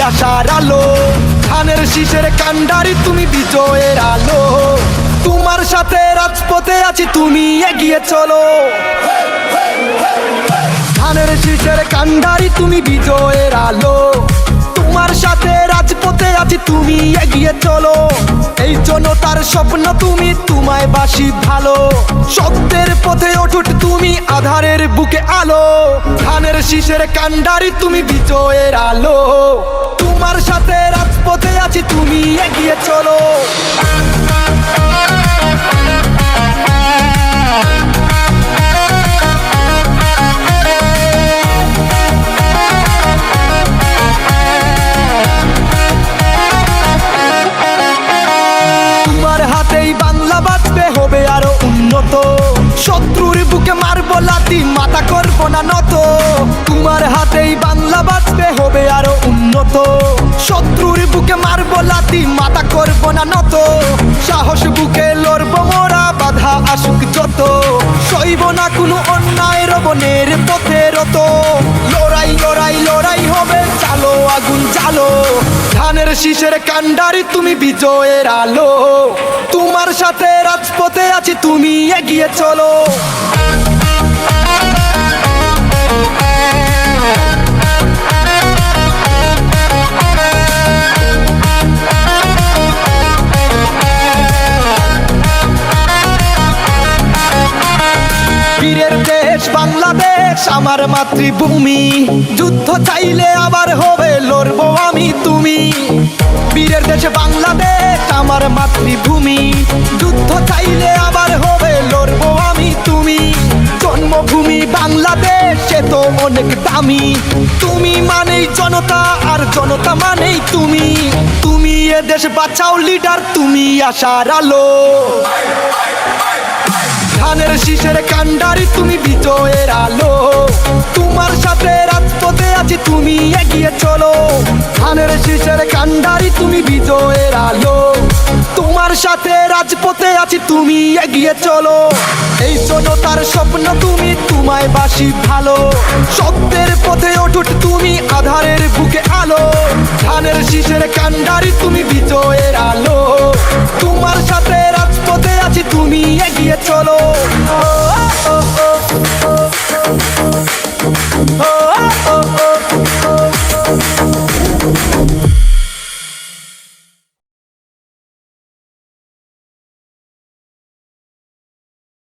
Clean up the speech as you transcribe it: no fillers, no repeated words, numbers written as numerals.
আশার আলো, ধানের শীষের কাণ্ডারি তুমি বিজয়ের আলো। তোমার সাথে রাজপথে আছি, তুমি এগিয়ে চলো। ধানের শীষের কাণ্ডারি তুমি বিজয়ের আলো, তোমার সাথে রাজপথে আছি, তুমি এগিয়ে চলো। এই জনতার স্বপ্ন তুমি, তোমায় বাসি ভালো। সত্যের পথে অটুট তুমি, আধারের বুকে আলো। ধানের শীষের কাণ্ডারি তুমি বিজয়ের আলো, তোমার সাথে রাজপথে আছি, তুমি এগিয়ে চলো। বাংলা বাঁচবে, হবে আরো উন্নত। শত্রুর বুকে মারবো লাথি, মাথা করবো না নত। তোমার হাতেই বাংলা বাঁচবে, হবে আরো উন্নত। শত্রুর বুকে মারবো লাথি, মাথা করবো না নত। সাহস বুকে লড়বো মোরা, বাধা আসুক যত। সইব না কোনো অন্যায়, রবনের পথে রত। লড়াই লড়াই লড়াই হবে, চালো আগুন চালো। ধানের শীষের কাণ্ডারি তুমি বিজয়ের আলো, তোমার সাথে রাজপথে আছি, তুমি এগিয়ে চলো। বীরের দেশ বাংলাদেশ আমার মাতৃভূমি, যুদ্ধ চাইলে আবার হবে, লড়বো আমি তুমি। বীরের দেশ বাংলাদেশ আমার মাতৃভূমি, যুদ্ধ চাইলে আবার হবে, লড়বো আমি তুমি। জন্মভূমি বাংলাদেশ, সে তো অনেক দামি। তুমি মানেই জনতা, আর জনতা মানেই তুমি। তুমি এ দেশ বাঁচাও লিডার, তুমি আশার আলো। ধানের শীষের কাণ্ডারি তুমি বিজয়ের আলো, তোমার সাথে রাজপথে আছি, তুমি এগিয়ে চলো। ধানের শীষের কাণ্ডারি তুমি বিজয়ের আলো, তোমার সাথে রাজপথে আছি, তুমি এগিয়ে চলো। এই জনতার স্বপ্ন তুমি, তোমায় বাসি ভালো। সত্যের পথে অটুট তুমি, আধারের বুকে আলো। ধানের শীষের কাণ্ডারি তুমি বিজয়ের আলো, তোমার